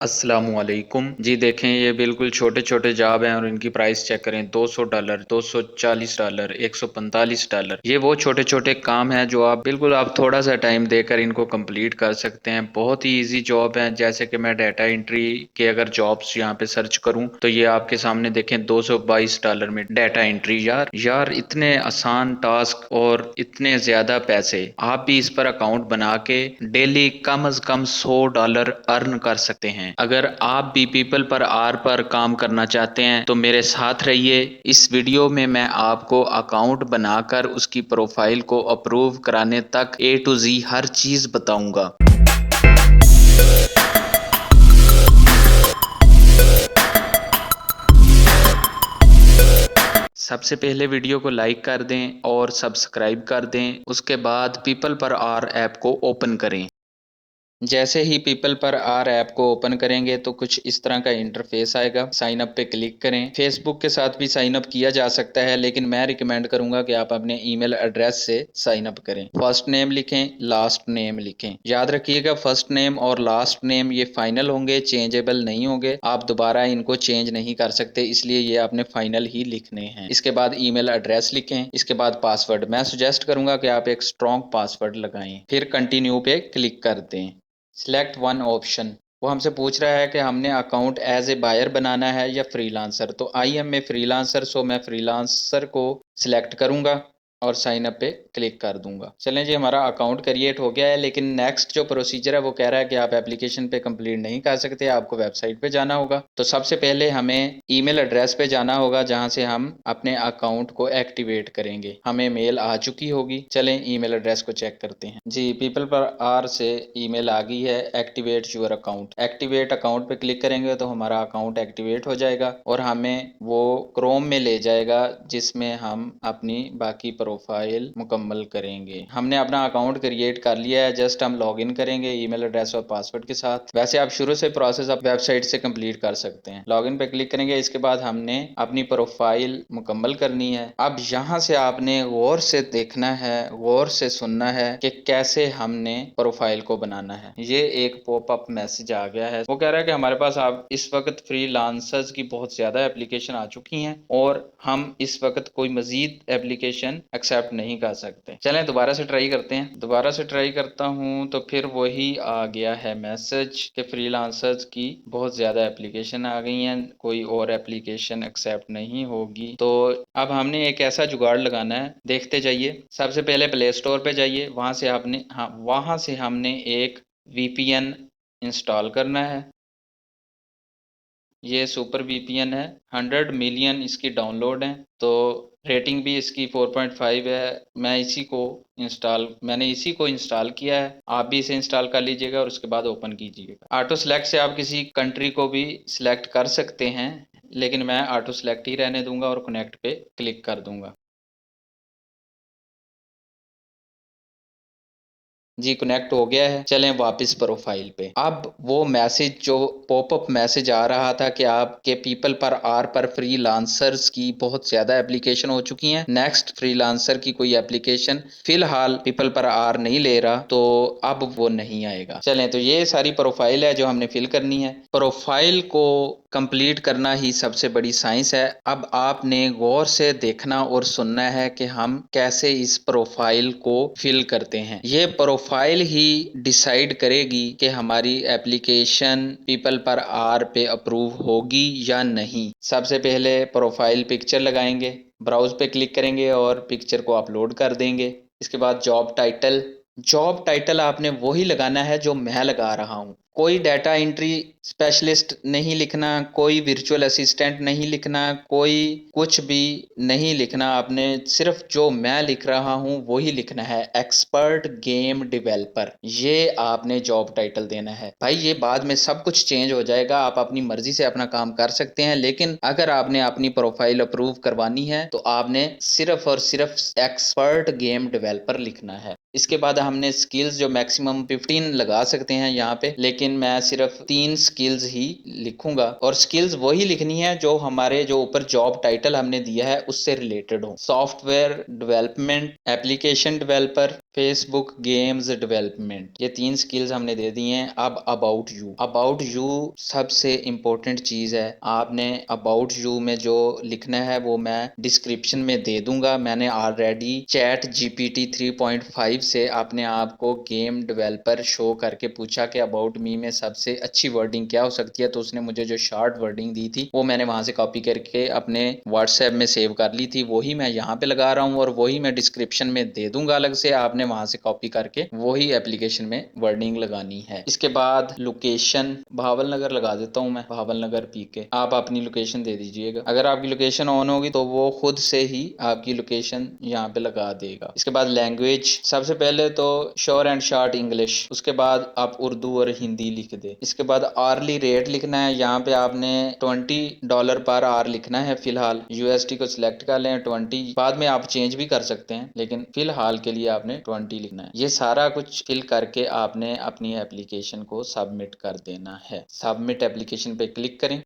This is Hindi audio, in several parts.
अस्सलामुअलैकुम जी। देखें, ये बिल्कुल छोटे छोटे जॉब हैं और इनकी प्राइस चेक करें। $200, $240, $145। ये वो छोटे छोटे काम हैं जो आप थोड़ा सा टाइम देकर इनको कंप्लीट कर सकते हैं। बहुत ही इजी जॉब है। जैसे कि मैं डाटा एंट्री के अगर जॉब्स यहाँ पे सर्च करूँ तो ये आपके सामने देखें $222 में डाटा एंट्री। यार इतने आसान टास्क और इतने ज्यादा पैसे। आप भी इस पर अकाउंट बना के डेली कम से कम $100 अर्न कर सकते हैं। अगर आप भी पीपल पर आर पर काम करना चाहते हैं तो मेरे साथ रहिए। इस वीडियो में मैं आपको अकाउंट बनाकर उसकी प्रोफाइल को अप्रूव कराने तक A to Z हर चीज बताऊंगा। सबसे पहले वीडियो को लाइक कर दें और सब्सक्राइब कर दें। उसके बाद पीपल पर आर ऐप को ओपन करें। जैसे ही पीपल पर आर ऐप को ओपन करेंगे तो कुछ इस तरह का इंटरफेस आएगा। साइन अप पे क्लिक करें। फेसबुक के साथ भी साइन अप किया जा सकता है, लेकिन मैं रिकमेंड करूंगा कि आप अपने ईमेल एड्रेस से साइन अप करें। फर्स्ट नेम लिखें, लास्ट नेम लिखें। याद रखिएगा, फर्स्ट नेम और लास्ट नेम ये फाइनल होंगे, चेंजेबल नहीं होंगे। आप दोबारा इनको चेंज नहीं कर सकते, इसलिए ये आपने फाइनल ही लिखने हैं। इसके बाद ईमेल एड्रेस लिखें। इसके बाद पासवर्ड। मैं सुजेस्ट करूंगा कि आप एक स्ट्रॉन्ग पासवर्ड लगाएं। फिर कंटिन्यू पे क्लिक कर दें। Select one option. वो हमसे पूछ रहा है कि हमने अकाउंट एज ए बायर बनाना है या फ्रीलांसर। तो आई एम ए फ्रीलांसर, सो मैं फ्रीलांसर को सिलेक्ट करूंगा और साइन अप पे क्लिक कर दूंगा। चलें जी, हमारा अकाउंट क्रिएट हो गया है, लेकिन नेक्स्ट जो प्रोसीजर है वो कह रहा है कि आप एप्लीकेशन पे कंप्लीट नहीं कर सकते, आपको वेबसाइट पे जाना होगा। तो सबसे पहले हमें ईमेल एड्रेस पे जाना होगा जहां से हम अपने अकाउंट को एक्टिवेट करेंगे। हमें मेल आ चुकी होगी। चलें ईमेल एड्रेस को चेक करते हैं। जी, पीपल पर आर से ईमेल आ गई है। Activate your account. Activate account पे क्लिक करेंगे तो हमारा अकाउंट एक्टिवेट हो जाएगा और हमें वो क्रोम में ले जाएगा जिसमें हम अपनी बाकी प्रोफाइल मुकम्मल करेंगे। हमने अपना अकाउंट क्रिएट कर लिया है। जस्ट हम लॉगिन करेंगे ईमेल एड्रेस और पासवर्ड के साथ। वैसे आप शुरू से प्रोसेस आप वेबसाइट से कंप्लीट कर सकते हैं। लॉगिन पे क्लिक करेंगे। इसके बाद हमने अपनी प्रोफाइल मुकम्मल करनी है। अब यहाँ से आपने गौर से देखना है, गौर से सुनना है कि कैसे हमने प्रोफाइल को बनाना है। ये एक पॉपअप मैसेज आ गया है। वो कह रहा है कि हमारे पास आप इस वक्त फ्रीलांसर्स की बहुत ज्यादा एप्लीकेशन आ चुकी हैं और हम इस वक्त कोई मजीद एप्लीकेशन एक्सेप्ट नहीं कर सकते। चलें दोबारा से ट्राई करते हैं। दोबारा से ट्राई करता हूं तो फिर वही आ गया है मैसेज कि फ्रीलांसर्स की बहुत ज्यादा एप्लीकेशन आ गई हैं, कोई और एप्लीकेशन एक्सेप्ट नहीं होगी। तो अब हमने एक ऐसा जुगाड़ लगाना है, देखते जाइए। सबसे पहले प्ले स्टोर पे जाइए। वहां से हमने एक VPN इंस्टॉल करना है। ये सुपर VPN है। 100 मिलियन इसकी डाउनलोड है। तो रेटिंग भी इसकी 4.5 है। मैंने इसी को इंस्टॉल किया है। आप भी इसे इंस्टॉल कर लीजिएगा और उसके बाद ओपन कीजिएगा। ऑटो सेलेक्ट से आप किसी कंट्री को भी सिलेक्ट कर सकते हैं, लेकिन मैं ऑटो सेलेक्ट ही रहने दूंगा और कनेक्ट पे क्लिक कर दूंगा। जी, कनेक्ट हो गया है। चलें वापस प्रोफाइल पे। अब वो मैसेज जो पॉपअप मैसेज आ रहा था कि आपके पीपल पर आर पर फ्रीलांसर्स की बहुत ज्यादा एप्लीकेशन हो चुकी हैं, नेक्स्ट फ्रीलांसर की कोई एप्लीकेशन फिलहाल पीपल पर आर नहीं ले रहा, तो अब वो नहीं आएगा। चलें, तो ये सारी प्रोफाइल है जो हमने फिल करनी है। प्रोफाइल को कंप्लीट करना ही सबसे बड़ी साइंस है। अब आपने गौर से देखना और सुनना है कि हम कैसे इस प्रोफाइल को फिल करते हैं। ये प्रोफाइल ही डिसाइड करेगी कि हमारी एप्लीकेशन पीपल पर आर पे अप्रूव होगी या नहीं। सबसे पहले प्रोफाइल पिक्चर लगाएंगे। ब्राउज पे क्लिक करेंगे और पिक्चर को अपलोड कर देंगे। इसके बाद जॉब टाइटल। जॉब टाइटल आपने वही लगाना है जो मैं लगा रहा हूँ। कोई डाटा एंट्री स्पेशलिस्ट नहीं लिखना, कोई वर्चुअल असिस्टेंट नहीं लिखना, कोई कुछ भी नहीं लिखना। आपने सिर्फ जो मैं लिख रहा हूं वही लिखना है, एक्सपर्ट गेम डेवलपर। ये आपने जॉब टाइटल देना है। भाई ये बाद में सब कुछ चेंज हो जाएगा, आप अपनी मर्जी से अपना काम कर सकते हैं, लेकिन अगर आपने अपनी प्रोफाइल अप्रूव करवानी है तो आपने सिर्फ और सिर्फ एक्सपर्ट गेम डेवलपर लिखना है। इसके बाद हमने स्किल्स जो मैक्सिमम 15 लगा सकते हैं यहाँ पे, लेकिन मैं सिर्फ 3 स्किल्स ही लिखूंगा और स्किल्स वही लिखनी है जो हमारे जो ऊपर जॉब टाइटल हमने दिया है उससे रिलेटेड हो। Software development, application developer, Facebook games development, ये 3 स्किल्स हमने दे दी हैं। अब अबाउट यू सबसे इंपॉर्टेंट चीज है। आपने अबाउट यू में जो लिखना है वो मैं डिस्क्रिप्शन में दे दूंगा। मैंने ऑलरेडी चैट जीपीटी 3.5 से अपने आप को गेम डेवलपर शो करके पूछा कि अबाउट मी में सबसे अच्छी वर्डिंग क्या हो सकती है, तो उसने मुझे जो शॉर्ट वर्डिंग दी थी वो मैंने वहां से कॉपी करके अपने व्हाट्सएप में सेव कर ली थी। वही मैं यहाँ पे लगा रहा हूँ और वही मैं डिस्क्रिप्शन में दे दूंगा अलग से। आपने वहां से कॉपी करके वही एप्लीकेशन में वर्डिंग लगानी है। इसके बाद लोकेशन भावल नगर लगा देता हूँ मैं, भावल नगर पीके। आप अपनी लोकेशन दे दीजिएगा। अगर आपकी लोकेशन ऑन होगी तो वो खुद से ही आपकी लोकेशन यहाँ पे लगा देगा। इसके बाद लैंग्वेज, सबसे पहले तो श्योर एंड शॉर्ट इंग्लिश, उसके बाद आप उर्दू और हिंदी लिख दे। इसके बाद आरली रेट लिखना है। यहाँ पे आपने $20 पर आवर लिखना है। फिलहाल यूएसटी को सिलेक्ट कर लें 20, बाद में आप चेंज भी कर सकते हैं लेकिन फिलहाल के लिए आपने 20 लिखना है। ये सारा कुछ फिल करके आपने अपनी एप्लीकेशन को सबमिट कर देना है। सबमिट एप्लीकेशन पे क्लिक करें।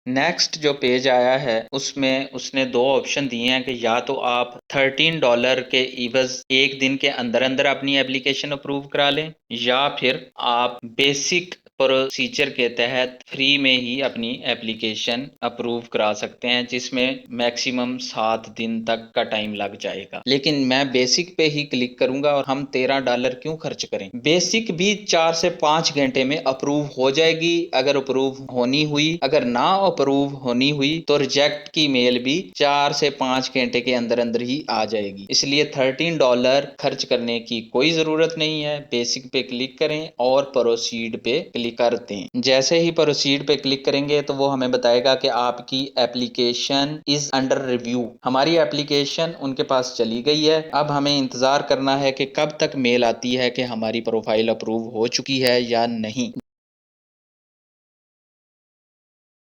नेक्स्ट जो पेज आया है उसमें उसने 2 ऑप्शन दिए हैं कि या तो आप $13 के इवज एक दिन के अंदर अंदर अपनी एप्लीकेशन अप्रूव करा लें, या फिर आप बेसिक प्रोसीजर के तहत फ्री में ही अपनी एप्लीकेशन अप्रूव करा सकते हैं, जिसमें मैक्सिमम 7 दिन तक का टाइम लग जाएगा। लेकिन मैं बेसिक पे ही क्लिक करूंगा और हम $13 क्यों खर्च करें। बेसिक भी 4 से 5 घंटे में अप्रूव हो जाएगी अगर अप्रूव होनी हुई। अगर ना अप्रूव होनी हुई तो रिजेक्ट की मेल भी 4 से 5 घंटे के अंदर अंदर ही आ जाएगी। इसलिए $13 खर्च करने की कोई जरूरत नहीं है। बेसिक पे क्लिक करें और प्रोसीड पे क्लिक कर दें। जैसे ही प्रोसीड पे क्लिक करेंगे तो वो हमें बताएगा कि आपकी एप्लीकेशन इज अंडर रिव्यू। हमारी एप्लीकेशन उनके पास चली गई है। अब हमें इंतजार करना है कि कब तक मेल आती है कि हमारी प्रोफाइल अप्रूव हो चुकी है या नहीं।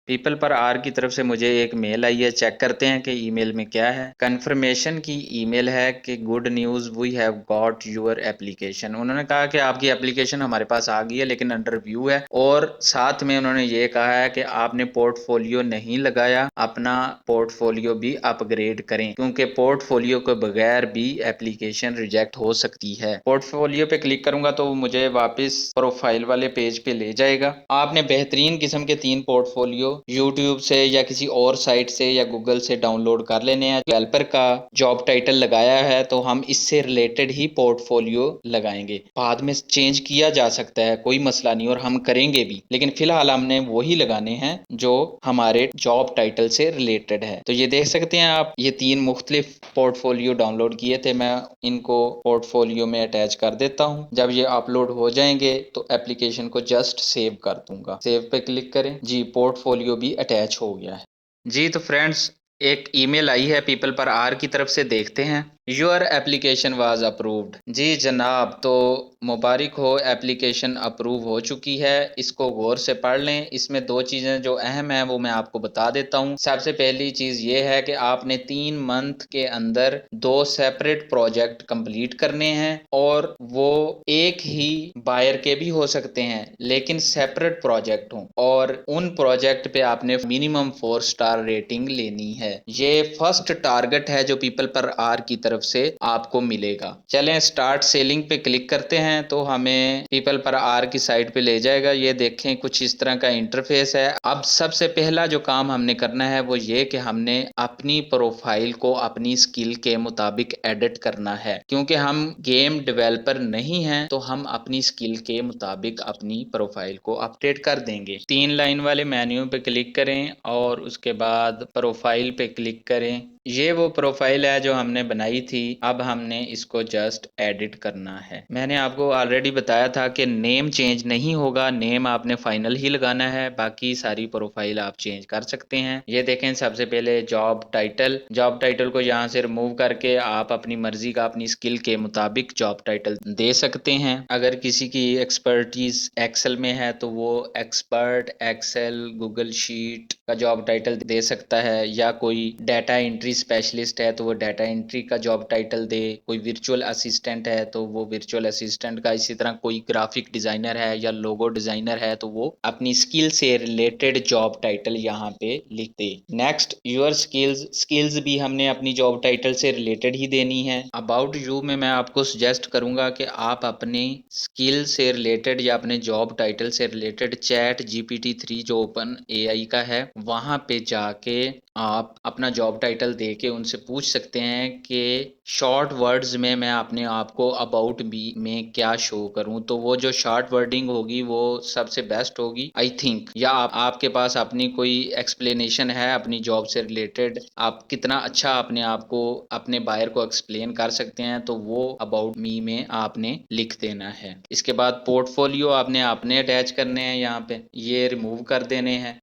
पीपल पर आर की तरफ से मुझे एक मेल आई है, चेक करते हैं कि ईमेल में क्या है। कंफर्मेशन की ईमेल है कि good news, we have got your application. उन्होंने कहा कि आपकी एप्लीकेशन हमारे पास आ गई है लेकिन अंडर रिव्यू है, और साथ में उन्होंने ये कहा है कि आपने पोर्टफोलियो नहीं लगाया, अपना पोर्टफोलियो भी अपग्रेड करें क्योंकि पोर्टफोलियो के बगैर भी एप्लीकेशन रिजेक्ट हो सकती है। पोर्टफोलियो पे क्लिक करूंगा तो मुझे वापस प्रोफाइल वाले पेज पे ले जाएगा। आपने बेहतरीन किस्म के 3 पोर्टफोलियो यूट्यूब से या किसी और साइट से या गूगल से डाउनलोड कर लेने हैं। डेवलपर का जॉब टाइटल लगाया है तो हम इससे रिलेटेड ही पोर्टफोलियो लगाएंगे। बाद में चेंज किया जा सकता है, कोई मसला नहीं, और हम करेंगे भी, लेकिन फिलहाल हमने वही लगाने हैं जो हमारे जॉब टाइटल से रिलेटेड है। तो ये देख सकते हैं आप, ये 3 मुख्तलिफ पोर्टफोलियो डाउनलोड किए थे। मैं इनको पोर्टफोलियो में अटैच कर देता हूँ। जब ये अपलोड हो जाएंगे तो एप्लीकेशन को जस्ट सेव कर दूंगा। सेव पे क्लिक करें जी, पोर्टफोलियो भी अटैच हो गया है। जी तो फ्रेंड्स, एक ईमेल आई है पीपल पर आर की तरफ से, देखते हैं। Your application was approved. जी जनाब, तो मुबारक हो, एप्लीकेशन अप्रूव हो चुकी है। इसको गौर से पढ़ लें। इसमें 2 चीज़ें जो अहम हैं वो मैं आपको बता देता हूँ। सबसे पहली चीज़ ये है कि आपने 3 मंथ के अंदर 2 सेपरेट प्रोजेक्ट कंप्लीट करने हैं, और वो एक ही बायर के भी हो सकते हैं लेकिन सेपरेट प्रोजेक्ट हों, और उन प्रोजेक्ट पे आपने मिनिमम 4 स्टार रेटिंग लेनी है। ये फर्स्ट टारगेट है जो पीपल पर आर की तरफ से आपको मिलेगा। चलें स्टार्ट सेलिंग पे क्लिक करते हैं तो हमें पीपल पर आर की साइट पे ले जाएगा। ये देखें कुछ इस तरह का इंटरफेस है। अब सबसे पहला जो काम हमने करना है वो ये कि हमने अपनी प्रोफाइल को अपनी स्किल के मुताबिक एडिट करना है। क्योंकि हम गेम डेवलपर नहीं हैं तो हम अपनी स्किल के मुताबिक अपनी प्रोफाइल को अपडेट कर देंगे। 3 लाइन वाले मेन्यू पे क्लिक करें और उसके बाद प्रोफाइल पे क्लिक करें। ये वो प्रोफाइल है जो हमने बनाई थी। अब हमने इसको जस्ट एडिट करना है। मैंने आपको ऑलरेडी बताया था कि नेम चेंज नहीं होगा, नेम आपने फाइनल ही लगाना है, बाकी सारी प्रोफाइल आप चेंज कर सकते हैं। ये देखें, सबसे पहले जॉब टाइटल को यहाँ से रिमूव करके आप अपनी मर्जी का अपनी स्किल के मुताबिक जॉब टाइटल दे सकते हैं। अगर किसी की एक्सपर्टीज एक्सेल में है तो वो एक्सपर्ट एक्सेल गूगल शीट का जॉब टाइटल दे सकता है, या कोई डाटा एंट्री स्पेशलिस्ट है तो वो डाटा एंट्री का जॉब जॉब टाइटल दे, कोई वर्चुअल असिस्टेंट है तो वो वर्चुअल असिस्टेंट का, इसी तरह कोई ग्राफिक डिजाइनर है या लोगो डिजाइनर है तो वो अपनी स्किल से रिलेटेड जॉब टाइटल यहाँ पे लिख दे। नेक्स्ट योर स्किल्स भी हमने अपनी जॉब टाइटल से रिलेटेड ही देनी है। अबाउट यू में मैं आपको सजेस्ट करूंगा कि आप अपनी स्किल से रिलेटेड या अपने जॉब टाइटल से रिलेटेड चैट GPT-3 जो ओपन AI का है वहां पे जाके आप अपना जॉब टाइटल दे के उनसे पूछ सकते हैं कि शॉर्ट वर्ड्स में मैं अपने आप को अबाउट मी में क्या शो करूं, तो वो जो शॉर्ट वर्डिंग होगी वो सबसे बेस्ट होगी आई थिंक। या आपके पास अपनी कोई एक्सप्लेनेशन है अपनी जॉब से रिलेटेड, आप कितना अच्छा अपने आप को अपने बायर को एक्सप्लेन कर सकते हैं, तो वो अबाउट मी में आपने लिख देना है। इसके बाद पोर्टफोलियो आपने अपने अटैच करने हैं, यहाँ पे ये रिमूव कर देने हैं।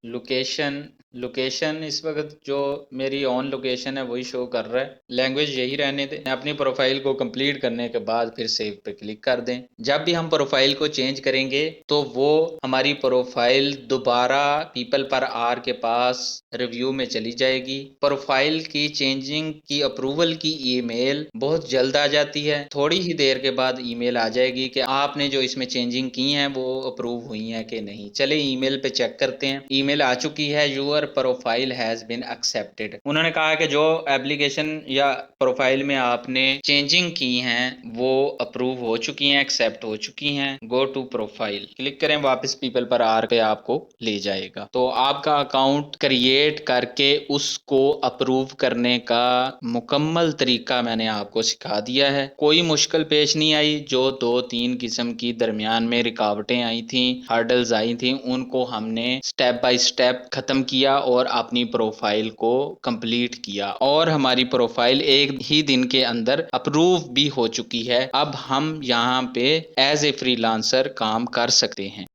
लोकेशन इस वक्त जो मेरी ऑन लोकेशन है वही शो कर रहा है, लैंग्वेज यही रहने दें। अपनी प्रोफाइल को कंप्लीट करने के बाद फिर सेव पे क्लिक कर दें। जब भी हम प्रोफाइल को चेंज करेंगे तो वो हमारी प्रोफाइल दोबारा पीपल पर आर के पास रिव्यू में चली जाएगी। प्रोफाइल की चेंजिंग की अप्रूवल की ईमेल बहुत जल्द आ जाती है, थोड़ी ही देर के बाद ईमेल आ जाएगी कि आपने जो इसमें चेंजिंग की हैं वो अप्रूव हुई हैं कि नहीं। चले ईमेल पे चेक करते हैं। ईमेल आ चुकी है, your profile has been accepted. उन्होंने कहा कि जो एप्लीकेशन या प्रोफाइल में आपने चेंजिंग की हैं वो अप्रूव हो चुकी हैं, एक्सेप्ट हो चुकी हैं। गो टू प्रोफाइल क्लिक करें, वापस पीपल पर आर पे आपको ले जाएगा। तो आपका अकाउंट क्रिएट करके उसको अप्रूव करने का मुकम्मल तरीका मैंने आपको सिखा दिया है। कोई मुश्किल पेश नहीं आई। जो 2-3 किस्म की दरमियान में रुकावटें आई थी, हर्डल्स आई थी, उनको हमने स्टेप बाय स्टेप खत्म किया और अपनी प्रोफाइल को कंप्लीट किया और हमारी प्रोफाइल एक ही दिन के अंदर अप्रूव भी हो चुकी है। अब हम यहाँ पे एज ए फ्रीलांसर काम कर सकते हैं।